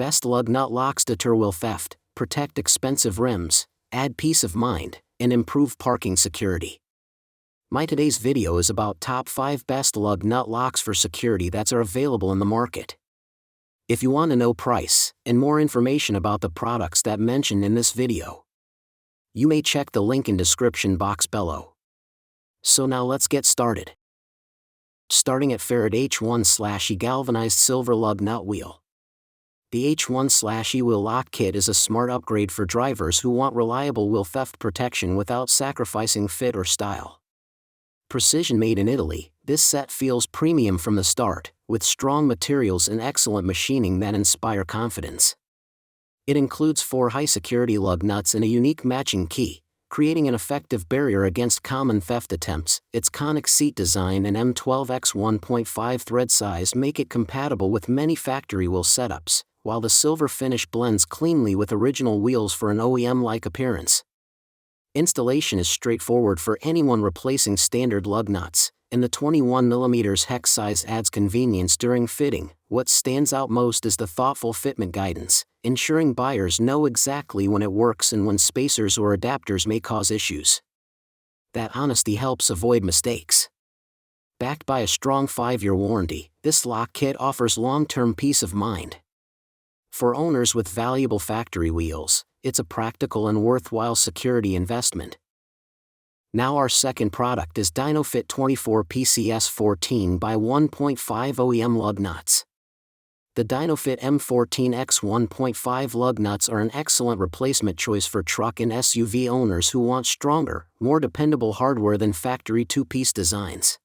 Best lug nut locks deter wheel theft, protect expensive rims, add peace of mind, and improve parking security. My today's video is about top 5 best lug nut locks for security that are available in the market. If you want to know price and more information about the products that mentioned in this video, you may check the link in description box below. So now let's get started. Starting at Ferret H1/E galvanized silver lug nut wheel. The H1/E wheel lock kit is a smart upgrade for drivers who want reliable wheel theft protection without sacrificing fit or style. Precision made in Italy, this set feels premium from the start, with strong materials and excellent machining that inspire confidence. It includes 4 high-security lug nuts and a unique matching key, creating an effective barrier against common theft attempts. Its conic seat design and M12x1.5 thread size make it compatible with many factory wheel setups, while the silver finish blends cleanly with original wheels for an OEM-like appearance. Installation is straightforward for anyone replacing standard lug nuts, and the 21mm hex size adds convenience during fitting. What stands out most is the thoughtful fitment guidance, ensuring buyers know exactly when it works and when spacers or adapters may cause issues. That honesty helps avoid mistakes. Backed by a strong 5-year warranty, this lock kit offers long-term peace of mind. For owners with valuable factory wheels, it's a practical and worthwhile security investment. Now our second product is DynoFit 24 PCS 14x1.5 OEM lug nuts. The DynoFit M14x1.5 lug nuts are an excellent replacement choice for truck and SUV owners who want stronger, more dependable hardware than factory 2-piece designs.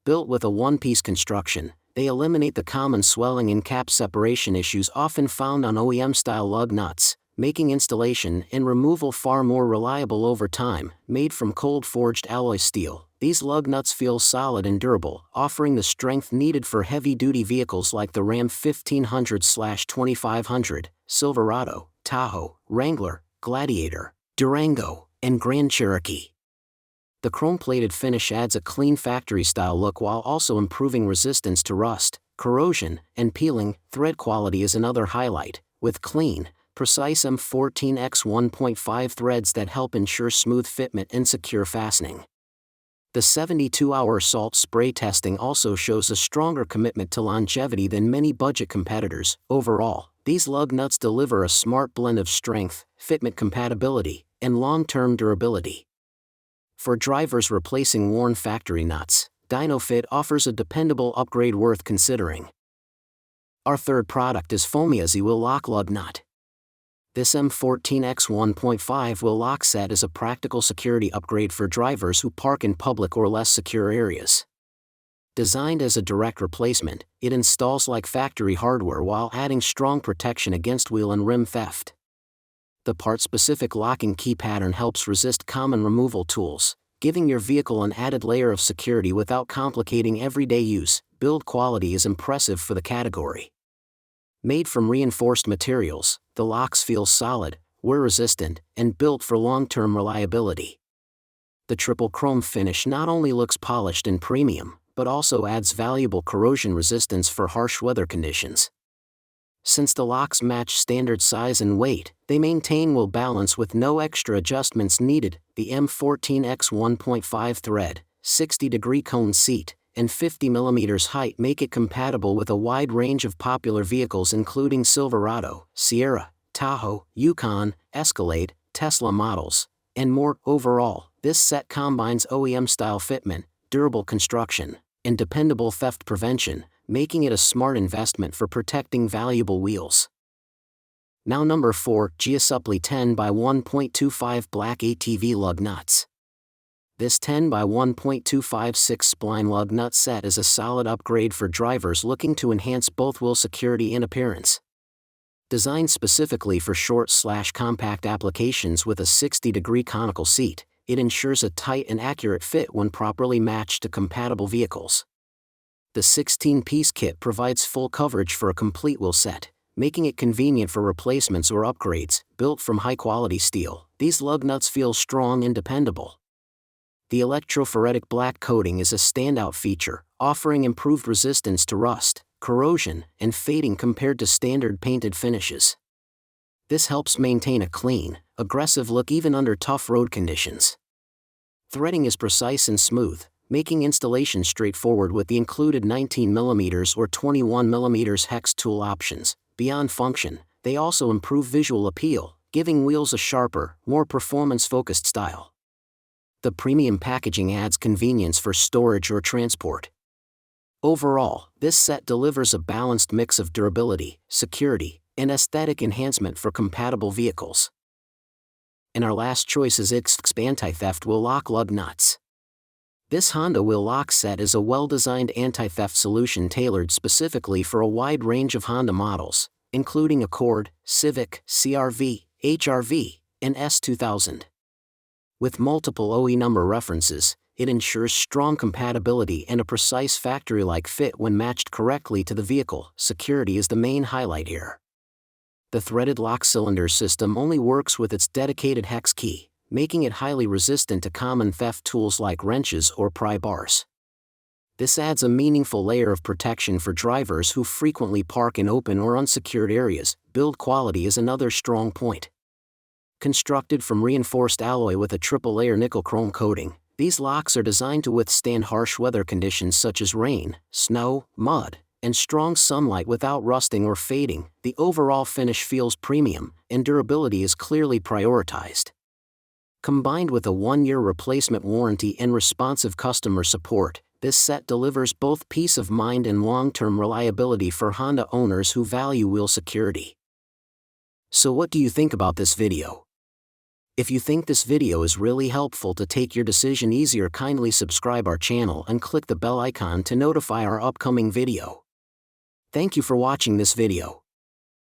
Built with a 1-piece construction, they eliminate the common swelling and cap separation issues often found on OEM-style lug nuts, making installation and removal far more reliable over time. Made from cold-forged alloy steel, these lug nuts feel solid and durable, offering the strength needed for heavy-duty vehicles like the Ram 1500/2500, Silverado, Tahoe, Wrangler, Gladiator, Durango, and Grand Cherokee. The chrome-plated finish adds a clean factory-style look while also improving resistance to rust, corrosion, and peeling. Thread quality is another highlight, with clean, precise M14x1.5 threads that help ensure smooth fitment and secure fastening. The 72-hour salt spray testing also shows a stronger commitment to longevity than many budget competitors. Overall, these lug nuts deliver a smart blend of strength, fitment compatibility, and long-term durability. For drivers replacing worn factory nuts, DynoFit offers a dependable upgrade worth considering. Our third product is Foamia's wheel lock lug nut. This M14x1.5 wheel lock set is a practical security upgrade for drivers who park in public or less secure areas. Designed as a direct replacement, it installs like factory hardware while adding strong protection against wheel and rim theft. The part-specific locking key pattern helps resist common removal tools, giving your vehicle an added layer of security without complicating everyday use. Build quality is impressive for the category. Made from reinforced materials, the locks feel solid, wear-resistant, and built for long-term reliability. The triple chrome finish not only looks polished and premium, but also adds valuable corrosion resistance for harsh weather conditions. Since the locks match standard size and weight, they maintain wheel balance with no extra adjustments needed. The M14x1.5 thread, 60-degree cone seat, and 50mm height make it compatible with a wide range of popular vehicles including Silverado, Sierra, Tahoe, Yukon, Escalade, Tesla models, and more. Overall, this set combines OEM-style fitment, durable construction, and dependable theft prevention, making it a smart investment for protecting valuable wheels. Now number 4, Giuseppe 10x1.25 black ATV lug nuts. This 10x1.25 6-spline lug nut set is a solid upgrade for drivers looking to enhance both wheel security and appearance. Designed specifically for short/compact applications with a 60-degree conical seat, it ensures a tight and accurate fit when properly matched to compatible vehicles. The 16-piece kit provides full coverage for a complete wheel set, making it convenient for replacements or upgrades. Built from high-quality steel, these lug nuts feel strong and dependable. The electrophoretic black coating is a standout feature, offering improved resistance to rust, corrosion, and fading compared to standard painted finishes. This helps maintain a clean, aggressive look even under tough road conditions. Threading is precise and smooth, making installation straightforward with the included 19mm or 21mm hex tool options. Beyond function, they also improve visual appeal, giving wheels a sharper, more performance-focused style. The premium packaging adds convenience for storage or transport. Overall, this set delivers a balanced mix of durability, security, and aesthetic enhancement for compatible vehicles. And our last choice is IXX's anti-theft wheel lock lug nuts. This Honda wheel lock set is a well-designed anti-theft solution tailored specifically for a wide range of Honda models, including Accord, Civic, CR-V, HR-V, and S2000. With multiple OE number references, it ensures strong compatibility and a precise factory-like fit when matched correctly to the vehicle. Security is the main highlight here. The threaded lock cylinder system only works with its dedicated hex key, making it highly resistant to common theft tools like wrenches or pry bars. This adds a meaningful layer of protection for drivers who frequently park in open or unsecured areas. Build quality is another strong point. Constructed from reinforced alloy with a triple-layer nickel chrome coating, these locks are designed to withstand harsh weather conditions such as rain, snow, mud, and strong sunlight without rusting or fading. The overall finish feels premium, and durability is clearly prioritized. Combined with a 1-year replacement warranty and responsive customer support, this set delivers both peace of mind and long-term reliability for Honda owners who value wheel security. So what do you think about this video? If you think this video is really helpful to take your decision easier, kindly subscribe our channel and click the bell icon to notify our upcoming video. Thank you for watching this video.